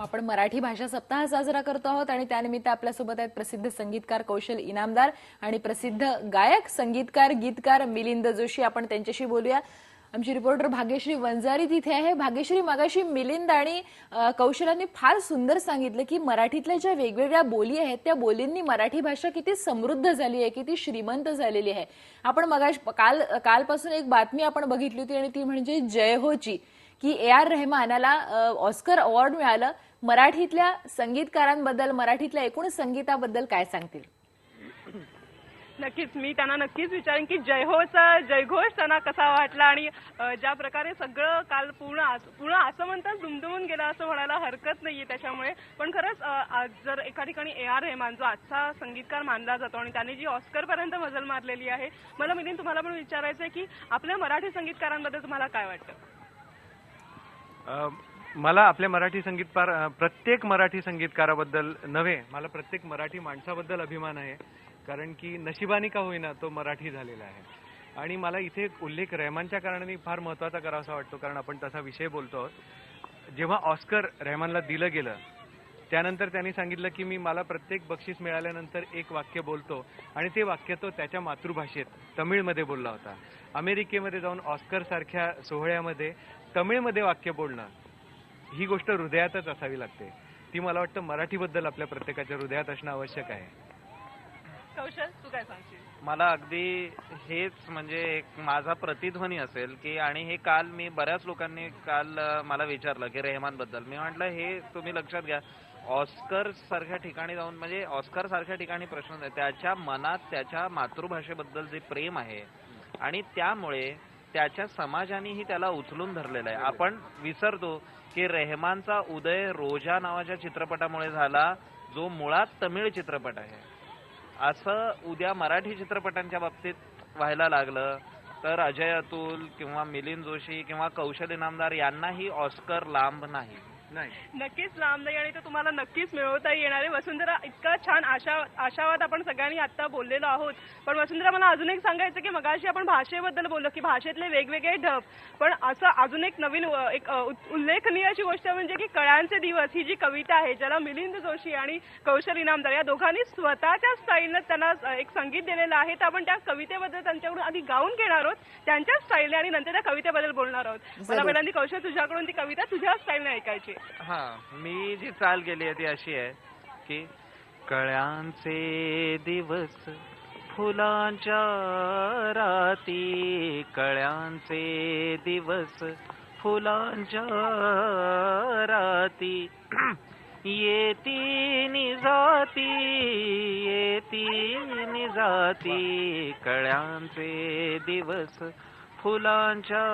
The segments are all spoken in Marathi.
आपण मराठी भाषा सप्ताह साजरा करतो आहोत आणि त्यानिमित्त आपल्यासोबत आहेत प्रसिद्ध संगीतकार कौशल इनामदार आणि प्रसिद्ध गायक संगीतकार गीतकार मिलिंद जोशी. आपण त्यांच्याशी बोलूया. आमची रिपोर्टर भाग्यश्री वंजारी तिथे आहे. भाग्यश्री, मगाशी मिलिंद आणि कौशलांनी फार सुंदर सांगितलं की मराठीतल्या ज्या वेगवेगळ्या बोली आहेत त्या बोलींनी मराठी भाषा किती समृद्ध झाली आहे, किती श्रीमंत झालेली आहे. आपण कालपासून एक बातमी आपण बघितली होती आणि ती म्हणजे जय होची, की ए.आर. रहमान याला ऑस्कर अवॉर्ड मिळालं. मराठीतल्या संगीतकारांबद्दल, मराठीतल्या एकूण संगीताबद्दल काय सांगतील? नक्कीच मी त्यांना नक्कीच विचारेन की जयहोचा जयघोष त्यांना कसा वाटला आणि ज्या प्रकारे सगळं काल पूर्ण असं म्हणतात दुमदुमून गेला असं म्हणायला हरकत नाहीये. त्याच्यामुळे पण खरंच आज जर एका ठिकाणी ए.आर. रहमान जो आजचा संगीतकार मानला जातो आणि त्याने जी ऑस्कर पर्यंत मजल मारलेली आहे, मला मिलिंद तुम्हाला पण विचारायचं आहे की आपल्या मराठी संगीतकारांबद्दल तुम्हाला काय वाटतं? मला आपल्या मराठी प्रत्येक मराठी संगीतकाराबद्दल नव्हे, मला प्रत्येक मराठी माणसाबद्दल अभिमान आहे. कारण की नशिबाने का होईना तो मराठी झालेला आहे. आणि मला इथे एक उल्लेख रहमानच्या कारणाने फार महत्त्वाचा करावासा वाटतो, कारण आपण तसा विषय बोलतो आहोत. जेव्हा ऑस्कर रहमानला दिलं गेलं त्यानंतर त्यांनी सांगितलं की मला प्रत्येक बक्षीस मिळाल्यानंतर एक वाक्य बोलतो आणि ते वाक्य तो त्याच्या मातृभाषेत तमिळमध्ये बोलला होता. अमेरिकेमध्ये जाऊन ऑस्कर सारख्या सोहळ्यामध्ये तमिळमध्ये वाक्य बोलणं ही गोष्ट हृदयातच असावी लागते. ती मला वाटतं मराठीबद्दल आपल्या प्रत्येकाच्या हृदयात असणं आवश्यक आहे. कौशल, तू काय सांगशील? मला अगदी हेच म्हणजे एक माझा प्रतिध्वनी असेल की, आणि हे काल मी बऱ्याच लोकांनी काल मला विचारलं की रहमान बद्दल. मी म्हटलं हे तुम्ही लक्षात घ्या, ऑस्कर सारख्या ठिकाणी जाऊन म्हणजे ऑस्कर सारख्या ठिकाणी प्रश्न नाही, त्याच्या मनात त्याच्या मातृभाषेबद्दल जे प्रेम आहे आणि त्यामुळे त्याच्या समाजानेही त्याला उचलून धरलेलं आहे. आपण विसरतो की रहमानचा उदय रोजा नावाच्या चित्रपटामुळे झाला, जो मुळात तमिळ चित्रपट आहे. असं उद्या मराठी चित्रपटांच्या बाबतीत व्हायला लागलं तर अजय अतुल किंवा मिलिंद जोशी किंवा कौशल इनामदार यांनाही ऑस्कर लांब नाही. नक्कीच लांब नाही आणि तो तुम्हाला नक्कीच मिळवता येणार आहे. वसुंधरा, इतका छान आशावाद आपण सगळ्यांनी आता बोललेलो आहोत. पण वसुंधरा, मला अजून एक सांगायचं की मगाशी आपण भाषेबद्दल बोललो की भाषेतले वेगवेगळे ढब, पण असं अजून एक नवीन उल्लेखनीय अशी गोष्ट म्हणजे की कळ्यांचे दिवस ही जी कविता आहे, ज्याला मिलिंद जोशी आणि कौशल इनामदार या दोघांनी स्वतःच्या स्टाईलनं त्यांना एक संगीत दिलेलं आहे. तर आपण त्या कवितेबद्दल त्यांच्याकडून आधी गाऊन घेणार आहोत त्यांच्या स्टाईलने आणि नंतर त्या कवितेबद्दल बोलणार आहोत. मला पहिल्यांदा कौशल तुझ्याकडून ती कविता तुझ्या स्टाईलने ऐकायची. हा, मी जी चाल केली आहे ती अशी आहे की कळ्यांचे दिवस फुलांच्या राती, कळ्यांचे दिवस फुलांच्या राती, येती जाती येती जाती, कळ्यांचे दिवस फुलांच्या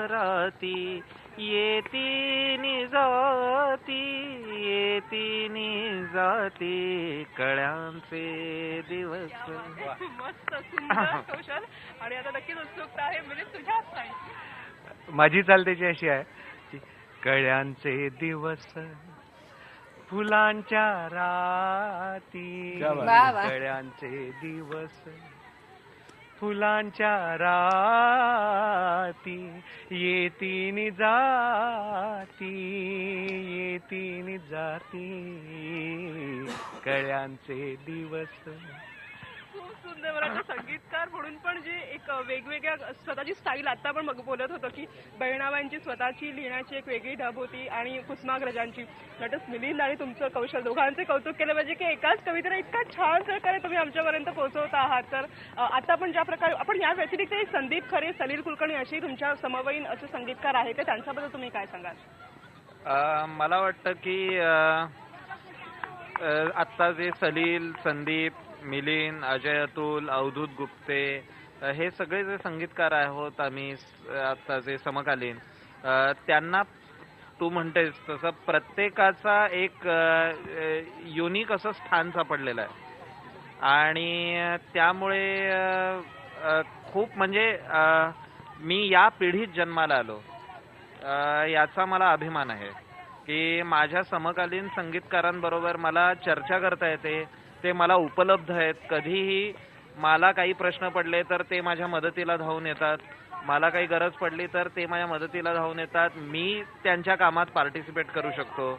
राती, येती जाती येती जाती, कळ्यांचे दिवस. मस्त, सुंदर कौशल. आणि आता नक्कीच उत्सुकता आहे म्हणजे तुझ्याच नाही. माझी चाल त्याची अशी आहे की कळ्यांचे दिवस फुलांच्या राती, कळ्यांचे दिवस फुलांच्या राती, येती जाती येती जाती, कळ्यांचे दिवस. खूप सुंदर. मला संगीतकार म्हणून पण जे एक वेगवेगळ्या स्वतःची स्टाईल, आता आपण बोलत होतो की बहिणाबाईंची स्वतःची लिहिण्याची एक वेगळी ढब होती आणि कुसुमाग्रजांची. नटस मिलिंद आणि तुमचं कौशल दोघांचे कौतुक केलं पाहिजे की एकाच कवितेला इतका छान प्रकारे तुम्ही आमच्यापर्यंत पोहोचवत आहात. तर आता आपण ज्या प्रकारे आपण या व्यतिरिक्त संदीप खरे, सलील कुलकर्णी अशी तुमच्या समवयीन असे संगीतकार आहेत, तर त्यांच्याबद्दल तुम्ही काय सांगाल? मला वाटतं की आत्ता जे सलील, संदीप, मिलिंद, अजय अतुल, अवधूत गुप्ते हे सगळे जे संगीतकार आहोत आम्ही आता जे समकालीन, त्यांना तू म्हणतेस तसं प्रत्येकाचा एक युनिक असं स्थान सापडलेलं आहे. आणि त्यामुळे खूप म्हणजे मी या पिढीत जन्माला आलो याचा मला अभिमान आहे की माझ्या समकालीन संगीतकारांबरोबर मला चर्चा करता येते. ते मला उपलब्ध आहेत. कधीही मला काही प्रश्न पडले तर ते माझ्या मदतीला धावून येतात. मला काही गरज पडली तर ते माझ्या मदतीला धावून येतात. मी त्यांच्या कामात पार्टिसिपेट करू शकतो.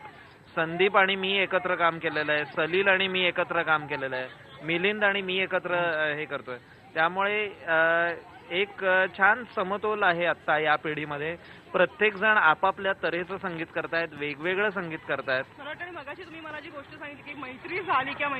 संदीप आणि मी एकत्र काम केलेलं आहे, सलील आणि मी एकत्र काम केलेलं आहे, मिलिंद आणि मी एकत्र हे करतोय. त्यामुळे एक छान समतोल आहे आता या पिढीमध्ये. प्रत्येक जण आपापल्या तऱ्हेचं संगीत करतायत, वेगवेगळं संगीत करतायत. मला वाटतं आणि मगाशी तुम्ही मला जी गोष्ट सांगितली की मैत्री झाली किंवा